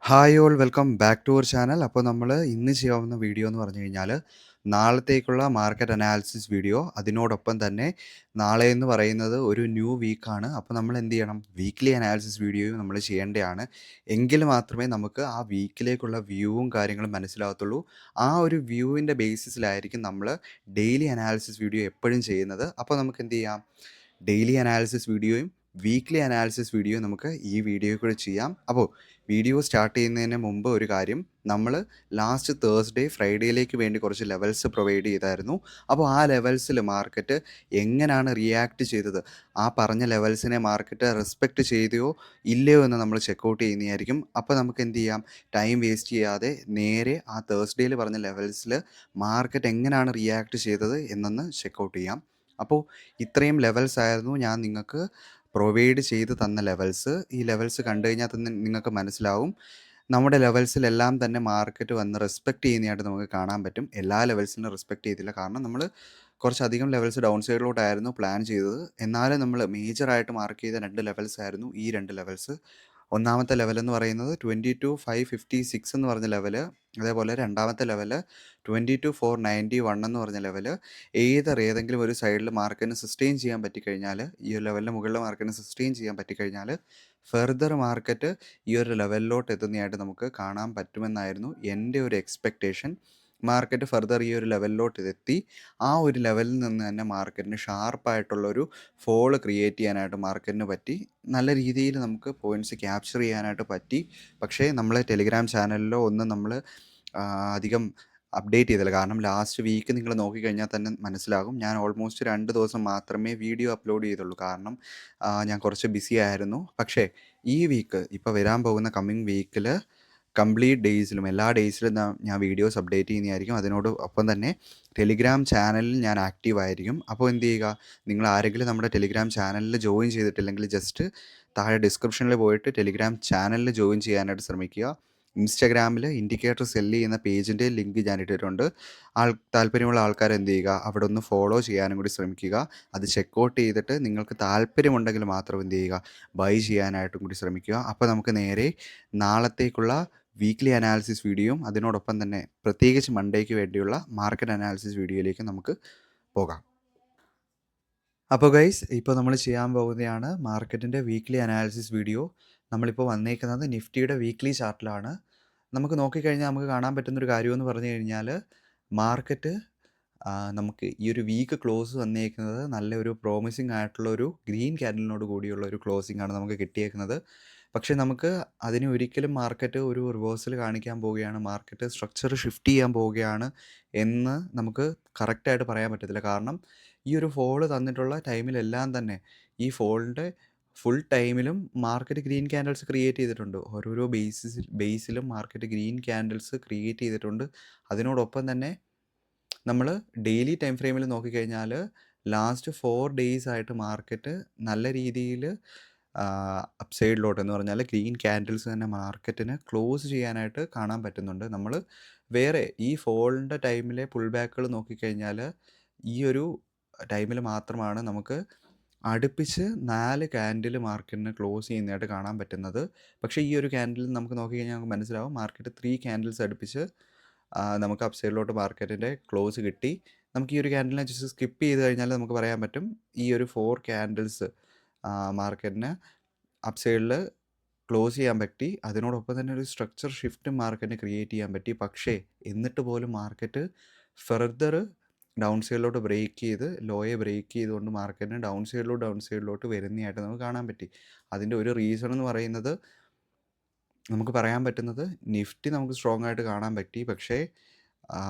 Hi all welcome back to our channel. അപ്പോൾ നമ്മൾ ഇന്ന് ചെയ്യാവുന്ന വീഡിയോ എന്ന് പറഞ്ഞു കഴിഞ്ഞാൽ നാളത്തേക്കുള്ള മാർക്കറ്റ് അനാലിസിസ് വീഡിയോ. അതിനോടൊപ്പം തന്നെ നാളെ എന്ന് പറയുന്നത് ഒരു ന്യൂ വീക്കാണ്. അപ്പോൾ നമ്മൾ എന്ത് ചെയ്യണം, വീക്ക്ലി അനാലിസിസ് വീഡിയോയും നമ്മൾ ചെയ്യേണ്ടതാണ്. എങ്കിൽ മാത്രമേ നമുക്ക് ആ വീക്കിലേക്കുള്ള വ്യൂവും കാര്യങ്ങളും മനസ്സിലാകത്തുള്ളൂ. ആ ഒരു വ്യൂവിൻ്റെ ബേസിസിലായിരിക്കും നമ്മൾ ഡെയിലി അനാലിസിസ് വീഡിയോ എപ്പോഴും ചെയ്യുന്നത്. അപ്പോൾ നമുക്ക് എന്ത് ചെയ്യാം, ഡെയിലി അനാലിസിസ് വീഡിയോയും വീക്ക്ലി അനാലിസിസ് വീഡിയോ നമുക്ക് ഈ വീഡിയോയിൽ കൂടെ ചെയ്യാം. അപ്പോൾ വീഡിയോ സ്റ്റാർട്ട് ചെയ്യുന്നതിന് മുമ്പ് ഒരു കാര്യം, നമ്മൾ ലാസ്റ്റ് തേഴ്സ്ഡേ ഫ്രൈഡേയിലേക്ക് വേണ്ടി കുറച്ച് ലെവൽസ് പ്രൊവൈഡ് ചെയ്തായിരുന്നു. അപ്പോൾ ആ ലെവൽസിൽ മാർക്കറ്റ് എങ്ങനെയാണ് റിയാക്ട് ചെയ്തത്, ആ പറഞ്ഞ ലെവൽസിനെ മാർക്കറ്റ് റെസ്പെക്റ്റ് ചെയ്തോ ഇല്ലയോ എന്ന് നമ്മൾ ചെക്കൗട്ട് ചെയ്യുന്നതായിരിക്കും. അപ്പോൾ നമുക്ക് എന്ത് ചെയ്യാം, ടൈം വേസ്റ്റ് ചെയ്യാതെ നേരെ ആ തേഴ്സ്ഡേയിൽ പറഞ്ഞ ലെവൽസിൽ മാർക്കറ്റ് എങ്ങനെയാണ് റിയാക്ട് ചെയ്തത് എന്നൊന്ന് ചെക്കൗട്ട് ചെയ്യാം. അപ്പോൾ ഇത്രയും ലെവൽസ് ആയിരുന്നു ഞാൻ നിങ്ങൾക്ക് പ്രൊവൈഡ് ചെയ്ത് തന്ന ലെവൽസ്. ഈ ലെവൽസ് കണ്ടു കഴിഞ്ഞാൽ തന്നെ നിങ്ങൾക്ക് മനസ്സിലാവും, നമ്മുടെ ലെവൽസിലെല്ലാം തന്നെ മാർക്കറ്റ് വന്ന് റെസ്പെക്റ്റ് ചെയ്യുന്നതായിട്ട് നമുക്ക് കാണാൻ പറ്റും. എല്ലാ ലെവൽസിനും റെസ്പെക്റ്റ് ചെയ്തില്ല, കാരണം നമ്മൾ കുറച്ചധികം ലെവൽസ് ഡൗൺ സൈഡിലോട്ടായിരുന്നു പ്ലാൻ ചെയ്തത്. എന്നാലും നമ്മൾ മേജറായിട്ട് മാർക്ക് ചെയ്ത 2 ലെവൽസ് ആയിരുന്നു ഈ 2 ലെവൽസ്. ഒന്നാമത്തെ ലെവൽ എന്ന് പറയുന്നത് 22,556 എന്ന് പറഞ്ഞ ലെവല്, അതേപോലെ രണ്ടാമത്തെ ലെവല് 22,491 എന്ന് പറഞ്ഞ ലെവല്. ഏതെങ്കിലും ഒരു സൈഡിൽ മാർക്കറ്റിന് സസ്റ്റെയിൻ ചെയ്യാൻ പറ്റിക്കഴിഞ്ഞാൽ, ഈ ഒരു ലെവലിന് മുകളിൽ മാർക്കറ്റിന് സസ്റ്റെയിൻ ചെയ്യാൻ പറ്റിക്കഴിഞ്ഞാൽ ഫെർദർ മാർക്കറ്റ് ഈ ഒരു ലെവലിലോട്ട് എത്തുന്നതായിട്ട് നമുക്ക് കാണാൻ പറ്റുമെന്നായിരുന്നു എൻ്റെ ഒരു എക്സ്പെക്റ്റേഷൻ. മാർക്കറ്റ് ഫെർദർ ഈ ഒരു ലെവലിലോട്ട് എത്തി. ആ ഒരു ലെവലിൽ നിന്ന് തന്നെ മാർക്കറ്റിന് ഷാർപ്പായിട്ടുള്ളൊരു ഫോള് ക്രിയേറ്റ് ചെയ്യാനായിട്ട് മാർക്കറ്റിന് പറ്റി. നല്ല രീതിയിൽ നമുക്ക് പോയിൻറ്റ്സ് ക്യാപ്ചർ ചെയ്യാനായിട്ട് പറ്റി. പക്ഷേ നമ്മൾ ടെലിഗ്രാം ചാനലിലോ ഒന്നും നമ്മൾ അധികം അപ്ഡേറ്റ് ചെയ്തില്ല. കാരണം ലാസ്റ്റ് വീക്ക് നിങ്ങൾ നോക്കിക്കഴിഞ്ഞാൽ തന്നെ മനസ്സിലാകും, ഞാൻ ഓൾമോസ്റ്റ് 2 ദിവസം മാത്രമേ വീഡിയോ അപ്ലോഡ് ചെയ്തുള്ളൂ. കാരണം ഞാൻ കുറച്ച് ബിസി ആയിരുന്നു. പക്ഷേ ഈ വീക്ക്, ഇപ്പോൾ വരാൻ പോകുന്ന കമ്മിങ് വീക്കിൽ കംപ്ലീറ്റ് ഡേയ്സിലും എല്ലാ ഡേയ്സിലും ഞാൻ വീഡിയോസ് അപ്ഡേറ്റ് ചെയ്യുന്നതായിരിക്കും. അതിനോട് ഒപ്പം തന്നെ ടെലിഗ്രാം ചാനലിൽ ഞാൻ ആക്റ്റീവ് ആയിരിക്കും. അപ്പോൾ എന്ത് ചെയ്യുക, നിങ്ങൾ ആരെങ്കിലും നമ്മുടെ ടെലിഗ്രാം ചാനലിൽ ജോയിൻ ചെയ്തിട്ടില്ലെങ്കിൽ ജസ്റ്റ് താഴെ ഡിസ്ക്രിപ്ഷനിൽ പോയിട്ട് ടെലിഗ്രാം ചാനലിൽ ജോയിൻ ചെയ്യാനായിട്ട് ശ്രമിക്കുക. ഇൻസ്റ്റാഗ്രാമിൽ ഇൻഡിക്കേറ്റർ സെല്ല് ചെയ്യുന്ന പേജിൻ്റെ ലിങ്ക് ഞാൻ ഇട്ടിട്ടുണ്ട്. താല്പര്യമുള്ള ആൾക്കാർ എന്ത് ചെയ്യുക, അവിടെ ഒന്ന് ഫോളോ ചെയ്യാനും കൂടി ശ്രമിക്കുക. അത് ചെക്കൗട്ട് ചെയ്തിട്ട് നിങ്ങൾക്ക് താല്പര്യമുണ്ടെങ്കിൽ മാത്രം എന്ത് ചെയ്യുക, ബൈ ചെയ്യാനായിട്ടും കൂടി ശ്രമിക്കുക. അപ്പോൾ നമുക്ക് നേരെ നാളത്തേക്കുള്ള വീക്ക്ലി അനാലിസിസ് വീഡിയോയും അതിനോടൊപ്പം തന്നെ പ്രത്യേകിച്ച് മൺഡേക്ക് വേണ്ടിയുള്ള മാർക്കറ്റ് അനാലിസിസ് വീഡിയോയിലേക്ക് നമുക്ക് പോകാം. അപ്പോൾ ഗൈസ്, ഇപ്പോൾ നമ്മൾ ചെയ്യാൻ പോകുന്നതാണ് മാർക്കറ്റിൻ്റെ വീക്ക്ലി അനാലിസിസ് വീഡിയോ. നമ്മളിപ്പോൾ വന്നേക്കുന്നത് നിഫ്റ്റിയുടെ വീക്ക്ലി ചാർട്ടിലാണ്. നമുക്ക് നോക്കിക്കഴിഞ്ഞാൽ നമുക്ക് കാണാൻ പറ്റുന്നൊരു കാര്യമെന്ന് പറഞ്ഞു കഴിഞ്ഞാൽ, മാർക്കറ്റ് നമുക്ക് ഈ ഒരു വീക്ക് ക്ലോസ് വന്നേക്കുന്നത് നല്ലൊരു പ്രോമിസിങ് ആയിട്ടുള്ളൊരു ഗ്രീൻ ക്യാൻഡലിനോട് കൂടിയുള്ള ഒരു ക്ലോസിംഗ് ആണ് നമുക്ക് കിട്ടിയേക്കുന്നത്. പക്ഷേ നമുക്ക് അതിന് ഒരിക്കലും മാർക്കറ്റ് ഒരു റിവേഴ്സൽ കാണിക്കാൻ പോവുകയാണ്, മാർക്കറ്റ് സ്ട്രക്ചർ ഷിഫ്റ്റ് ചെയ്യാൻ പോവുകയാണ് എന്ന് നമുക്ക് കറക്റ്റായിട്ട് പറയാൻ പറ്റത്തില്ല. കാരണം ഈ ഒരു ഫോള് തന്നിട്ടുള്ള ടൈമിലെല്ലാം തന്നെ ഈ ഫോളിൻ്റെ ഫുൾ ടൈമിലും മാർക്കറ്റ് ഗ്രീൻ ക്യാൻഡിൽസ് ക്രിയേറ്റ് ചെയ്തിട്ടുണ്ട്. ഓരോരോ ബേസിലും മാർക്കറ്റ് ഗ്രീൻ ക്യാൻഡിൽസ് ക്രിയേറ്റ് ചെയ്തിട്ടുണ്ട്. അതിനോടൊപ്പം തന്നെ നമ്മൾ ഡെയിലി ടൈം ഫ്രെയിമിൽ നോക്കിക്കഴിഞ്ഞാൽ ലാസ്റ്റ് 4 ഡേയ്സ് ആയിട്ട് മാർക്കറ്റ് നല്ല രീതിയിൽ അപ്സൈഡിലോട്ട് എന്ന് പറഞ്ഞാൽ ഗ്രീൻ ക്യാൻഡിൽസ് തന്നെ മാർക്കറ്റിന് ക്ലോസ് ചെയ്യാനായിട്ട് കാണാൻ പറ്റുന്നുണ്ട്. നമ്മൾ വേറെ ഈ ഫോളിൻ്റെ ടൈമിലെ പുൾ ബാക്കുകൾ നോക്കിക്കഴിഞ്ഞാൽ ഈ ഒരു ടൈമിൽ മാത്രമാണ് നമുക്ക് അടുപ്പിച്ച് 4 ക്യാൻഡിൽ മാർക്കറ്റിന് ക്ലോസ് ചെയ്യുന്നതായിട്ട് കാണാൻ പറ്റുന്നത്. പക്ഷേ ഈ ഒരു ക്യാൻഡിൽ നമുക്ക് നോക്കിക്കഴിഞ്ഞാൽ നമുക്ക് മനസ്സിലാവും, മാർക്കറ്റ് 3 ക്യാൻഡിൽസ് അടുപ്പിച്ച് നമുക്ക് അപ്സൈഡിലോട്ട് മാർക്കറ്റിൻ്റെ ക്ലോസ് കിട്ടി. നമുക്ക് ഈ ഒരു ക്യാൻഡിലിനെ ജസ്റ്റ് സ്കിപ്പ് ചെയ്ത് കഴിഞ്ഞാൽ നമുക്ക് പറയാൻ പറ്റും, ഈ ഒരു 4 ക്യാൻഡിൽസ് മാർക്കറ്റിന് അപ്സൈഡിൽ ക്ലോസ് ചെയ്യാൻ പറ്റി. അതിനോടൊപ്പം തന്നെ ഒരു സ്ട്രക്ചർ ഷിഫ്റ്റ് മാർക്കറ്റിന് ക്രിയേറ്റ് ചെയ്യാൻ പറ്റി. പക്ഷേ എന്നിട്ട് പോലും മാർക്കറ്റ് ഫെർദർ ഡൗൺ സൈഡിലോട്ട് ബ്രേക്ക് ചെയ്ത് ലോയെ ബ്രേക്ക് ചെയ്തുകൊണ്ട് മാർക്കറ്റിന് ഡൗൺ സൈഡിലോട്ട് വരുന്നതായിട്ട് നമുക്ക് കാണാൻ പറ്റി. അതിൻ്റെ ഒരു റീസൺ എന്ന് പറയുന്നത്, നമുക്ക് പറയാൻ പറ്റുന്നത്, നിഫ്റ്റി നമുക്ക് സ്ട്രോങ് ആയിട്ട് കാണാൻ പറ്റി. പക്ഷേ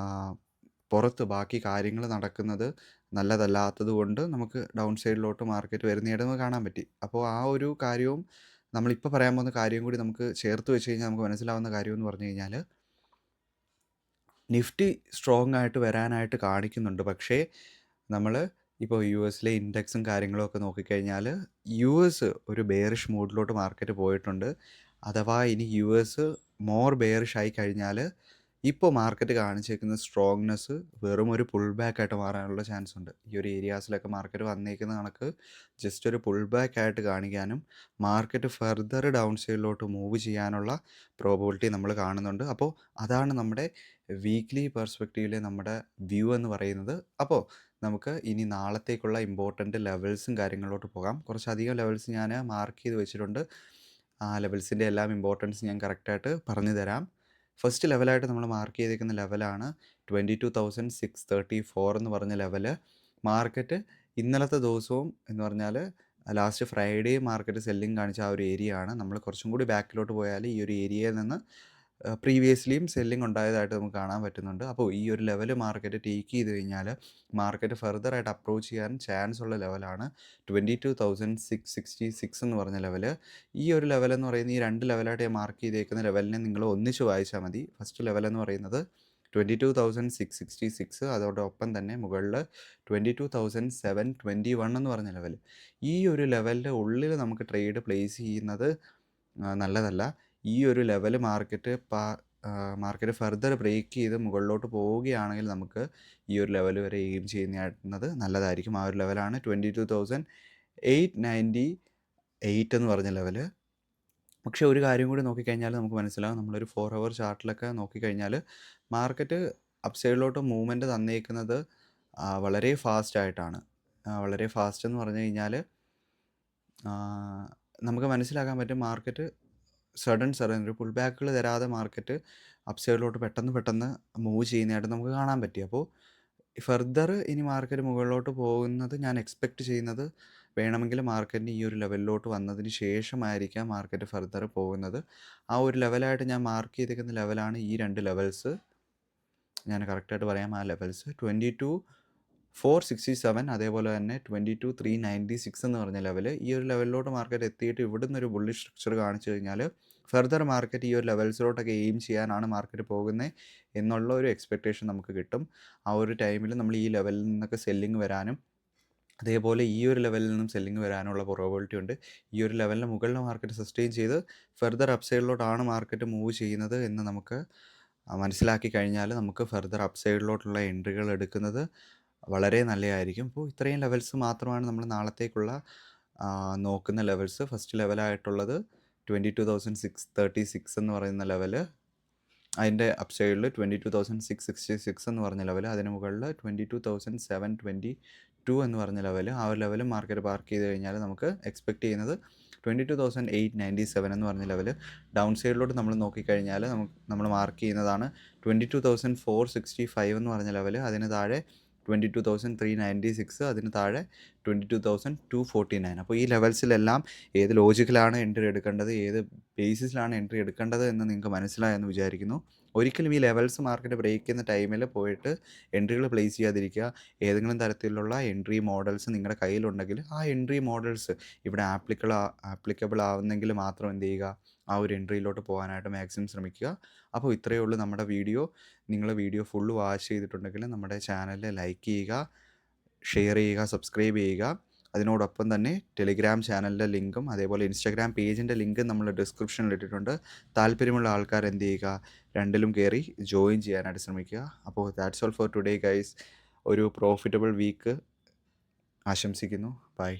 പുറത്ത് ബാക്കി കാര്യങ്ങൾ നടക്കുന്നത് നല്ലതല്ലാത്തത് കൊണ്ട് നമുക്ക് ഡൗൺ സൈഡിലോട്ട് മാർക്കറ്റ് വരുന്നതായിട്ട് നമുക്ക് കാണാൻ പറ്റി. അപ്പോൾ ആ ഒരു കാര്യവും നമ്മളിപ്പോൾ പറയാൻ പോകുന്ന കാര്യം കൂടി നമുക്ക് ചേർത്ത് വെച്ച് കഴിഞ്ഞാൽ നമുക്ക് മനസ്സിലാവുന്ന കാര്യം എന്ന് പറഞ്ഞു കഴിഞ്ഞാൽ, നിഫ്റ്റി സ്ട്രോങ് ആയിട്ട് വരാനായിട്ട് കാണിക്കുന്നുണ്ട്. പക്ഷേ നമ്മൾ ഇപ്പോൾ യു എസിലെ ഇൻഡെക്സും കാര്യങ്ങളും ഒക്കെ നോക്കിക്കഴിഞ്ഞാൽ യു എസ് ഒരു ബെയറിഷ് മൂഡിലോട്ട് മാർക്കറ്റ് പോയിട്ടുണ്ട്. അഥവാ ഇനി യു എസ് മോർ ബെയറിഷ് ആയി കഴിഞ്ഞാൽ ഇപ്പോൾ മാർക്കറ്റ് കാണിച്ചേക്കുന്ന സ്ട്രോങ്നെസ് വെറും ഒരു പുൾ ബാക്ക് ആയിട്ട് മാറാനുള്ള ചാൻസ് ഉണ്ട്. ഈ ഒരു ഏരിയാസിലൊക്കെ മാർക്കറ്റ് വന്നേക്കുന്ന കണക്ക് ജസ്റ്റ് ഒരു പുൾ ബാക്ക് ആയിട്ട് കാണിക്കാനും മാർക്കറ്റ് ഫർദർ ഡൗൺ സൈഡിലോട്ട് മൂവ് ചെയ്യാനുള്ള പ്രോബബിലിറ്റി നമ്മൾ കാണുന്നുണ്ട്. അപ്പോൾ അതാണ് നമ്മുടെ വീക്ക്ലി പെർസ്പെക്റ്റീവിലെ നമ്മുടെ വ്യൂ എന്ന് പറയുന്നത്. അപ്പോൾ നമുക്ക് ഇനി നാളത്തേക്കുള്ള ഇമ്പോർട്ടൻറ്റ് ലെവൽസും കാര്യങ്ങളിലോട്ട് പോകാം. കുറച്ചധികം ലെവൽസ് ഞാൻ മാർക്ക് ചെയ്ത് വെച്ചിട്ടുണ്ട്. ആ ലെവൽസിൻ്റെ എല്ലാം ഇമ്പോർട്ടൻസ് ഞാൻ കറക്റ്റായിട്ട് പറഞ്ഞു തരാം. ഫസ്റ്റ് ലെവലായിട്ട് നമ്മൾ മാർക്ക് ചെയ്തേക്കുന്ന ലെവലാണ് 22,634 എന്ന് പറഞ്ഞ ലെവല്. മാർക്കറ്റ് ഇന്നലത്തെ ദിവസവും എന്ന് പറഞ്ഞാൽ ലാസ്റ്റ് ഫ്രൈഡേ മാർക്കറ്റ് സെല്ലിംഗ് കാണിച്ച ആ ഒരു ഏരിയ ആണ്. നമ്മൾ കുറച്ചും കൂടി ബാക്കിലോട്ട് പോയാൽ ഈ ഒരു ഏരിയയിൽ നിന്ന് പ്രീവിയസ്ലിയും സെല്ലിംഗ് ഉണ്ടായതായിട്ട് നമുക്ക് കാണാൻ പറ്റുന്നുണ്ട്. അപ്പോൾ ഈ ഒരു ലെവൽ മാർക്കറ്റ് ടേക്ക് ചെയ്ത് കഴിഞ്ഞാൽ മാർക്കറ്റ് ഫർദറായിട്ട് അപ്രോച്ച് ചെയ്യാൻ ചാൻസ് ഉള്ള ലെവലാണ് 22,666 എന്ന് പറഞ്ഞ ലെവൽ. ഈ ഒരു ലെവൽ എന്ന് പറയുന്നത് ഈ രണ്ട് ലെവലായിട്ട് ഞാൻ മാർക്ക് ചെയ്തേക്കുന്ന ലെവലിനെ നിങ്ങൾ ഒന്നിച്ച് വായിച്ചാൽ മതി. ഫസ്റ്റ് ലെവൽ എന്ന് പറയുന്നത് 22,666, അതോടൊപ്പം തന്നെ മുകളിൽ 22,721 എന്ന് പറഞ്ഞ ലെവൽ. ഈ ഒരു ലെവലിൻ്റെ ഉള്ളിൽ നമുക്ക് ട്രേഡ് പ്ലേസ് ചെയ്യുന്നത് നല്ലതല്ല. ഈ ഒരു ലെവൽ മാർക്കറ്റ് ഫർദർ ബ്രേക്ക് ചെയ്ത് മുകളിലോട്ട് പോവുകയാണെങ്കിൽ നമുക്ക് ഈ ഒരു ലെവൽ വരെ എയിം ചെയ്യുന്നത് നല്ലതായിരിക്കും. ആ ഒരു ലെവലാണ് 22,898 എന്ന് പറഞ്ഞ ലെവൽ. പക്ഷേ ഒരു കാര്യം കൂടി നോക്കിക്കഴിഞ്ഞാൽ നമുക്ക് മനസ്സിലാവും, നമ്മളൊരു 4 hour ചാർട്ടിലൊക്കെ നോക്കിക്കഴിഞ്ഞാൽ മാർക്കറ്റ് അപ്സൈഡിലോട്ട് മൂവ്മെൻറ്റ് തന്നേക്കുന്നത് വളരെ ഫാസ്റ്റായിട്ടാണ്. വളരെ ഫാസ്റ്റ് എന്ന് പറഞ്ഞു കഴിഞ്ഞാൽ നമുക്ക് മനസ്സിലാക്കാൻ പറ്റും മാർക്കറ്റ് സഡൻ ഒരു പുൾ ബാക്കുകൾ തരാതെ മാർക്കറ്റ് അപ്സൈഡിലോട്ട് പെട്ടെന്ന് മൂവ് ചെയ്യുന്നതായിട്ട് നമുക്ക് കാണാൻ പറ്റി. അപ്പോൾ ഫർദർ ഇനി മാർക്കറ്റ് മുകളിലോട്ട് പോകുന്നത് ഞാൻ എക്സ്പെക്റ്റ് ചെയ്യുന്നത് വേണമെങ്കിൽ മാർക്കറ്റിന് ഈ ഒരു ലെവലിലോട്ട് വന്നതിന് ശേഷമായിരിക്കാം മാർക്കറ്റ് ഫർദർ പോകുന്നത്. ആ ഒരു ലെവലായിട്ട് ഞാൻ മാർക്ക് ചെയ്തിരിക്കുന്ന ലെവലാണ് ഈ രണ്ട് ലെവൽസ്. ഞാൻ കറക്റ്റായിട്ട് പറയാം. ആ ലെവൽസ് 22,467, അതേപോലെ തന്നെ 22,396 എന്ന് പറഞ്ഞ ലെവൽ. ഈ ഒരു ലെവലിലോട്ട് മാർക്കറ്റ് എത്തിയിട്ട് ഇവിടുന്ന് ഒരു ബുള്ളിഷ് സ്ട്രക്ചർ കാണിച്ചു കഴിഞ്ഞാൽ ഫർദർ മാർക്കറ്റ് ഈ ഒരു ലെവൽസിലോട്ടൊക്കെ എയിം ചെയ്യാനാണ് മാർക്കറ്റ് പോകുന്നത് എന്നുള്ള ഒരു എക്സ്പെക്റ്റേഷൻ നമുക്ക് കിട്ടും. ആ ഒരു ടൈമിൽ നമ്മൾ ഈ ലെവലിൽ നിന്നൊക്കെ സെല്ലിങ് വരാനും അതേപോലെ ഈ ഒരു ലെവലിൽ നിന്നും സെല്ലിങ് വരാനുള്ള പ്രോബബിലിറ്റി ഉണ്ട്. ഈ ഒരു ലെവലിന് മുകളിൽ മാർക്കറ്റ് സസ്റ്റെയിൻ ചെയ്ത് ഫർദർ അപ്സൈഡിലോട്ടാണ് മാർക്കറ്റ് മൂവ് ചെയ്യുന്നത് എന്ന് നമുക്ക് മനസ്സിലാക്കി കഴിഞ്ഞാൽ നമുക്ക് ഫർദർ അപ്സൈഡിലോട്ടുള്ള എൻട്രികൾ എടുക്കുന്നത് വളരെ നല്ലതായിരിക്കും. അപ്പോൾ ഇത്രയും ലെവൽസ് മാത്രമാണ് നമ്മൾ നാളത്തേക്കുള്ള നോക്കുന്ന ലെവൽസ്. ഫസ്റ്റ് ലെവലായിട്ടുള്ളത് 22,636 എന്ന് പറയുന്ന ലെവല്, അതിൻ്റെ അപ്സൈഡിൽ 22,666 എന്ന് പറഞ്ഞ ലെവൽ, അതിന് മുകളിൽ 22,722 എന്ന് പറഞ്ഞ ലെവൽ. ആ ഒരു ലെവൽ മാർക്കറ്റ് പാർക്ക് ചെയ്ത് കഴിഞ്ഞാൽ നമുക്ക് എക്സ്പെക്റ്റ് ചെയ്യുന്നത് 22,897 എന്ന് പറഞ്ഞ ലെവൽ. ഡൗൺ സൈഡിലോട്ട് നമ്മൾ നോക്കിക്കഴിഞ്ഞാൽ നമ്മൾ മാർക്ക് ചെയ്യുന്നതാണ് 22,465 എന്ന് പറഞ്ഞ ലെവൽ, അതിന് താഴെ 22,396, അതിന് താഴെ 22,249. അപ്പോൾ ഈ ലെവൽസിലെല്ലാം ഏത് ലോജിക്കിലാണ് എൻട്രി എടുക്കേണ്ടത്, ഏത് ബേസിസിലാണ് എൻട്രി എടുക്കേണ്ടത് എന്ന് നിങ്ങൾക്ക് മനസ്സിലായെന്ന് വിചാരിക്കുന്നു. ഒരിക്കലും ഈ ലെവൽസ് മാർക്കറ്റ് ബ്രേക്ക് ചെയ്യുന്ന ടൈമിൽ പോയിട്ട് എൻട്രികൾ പ്ലേസ് ചെയ്യാതിരിക്കുക. ഏതെങ്കിലും തരത്തിലുള്ള എൻട്രി മോഡൽസ് നിങ്ങളുടെ കയ്യിലുണ്ടെങ്കിൽ ആ എൻട്രി മോഡൽസ് ഇവിടെ ആപ്ലിക്കബിൾ ആവുന്നെങ്കിൽ മാത്രം എന്ത് ചെയ്യുക, ആ ഒരു എൻട്രിയിലോട്ട് പോകാനായിട്ട് മാക്സിമം ശ്രമിക്കുക. അപ്പോൾ ഇത്രയേ ഉള്ളൂ നമ്മുടെ വീഡിയോ. നിങ്ങൾ വീഡിയോ ഫുള്ള് വാച്ച് ചെയ്തിട്ടുണ്ടെങ്കിൽ നമ്മുടെ ചാനൽ ലൈക്ക് ചെയ്യുക, ഷെയർ ചെയ്യുക, സബ്സ്ക്രൈബ് ചെയ്യുക. അതിനോടൊപ്പം തന്നെ ടെലിഗ്രാം ചാനലിൻ്റെ ലിങ്കും അതേപോലെ ഇൻസ്റ്റാഗ്രാം പേജിൻ്റെ ലിങ്കും നമ്മൾ ഡിസ്ക്രിപ്ഷനിൽ ഇട്ടിട്ടുണ്ട്. താല്പര്യമുള്ള ആൾക്കാർ എന്ത് ചെയ്യുക, രണ്ടിലും കയറി ജോയിൻ ചെയ്യാനായിട്ട് ശ്രമിക്കുക. അപ്പോൾ that's all for today guys. ഒരു പ്രോഫിറ്റബിൾ വീക്ക് ആശംസിക്കുന്നു. ബൈ.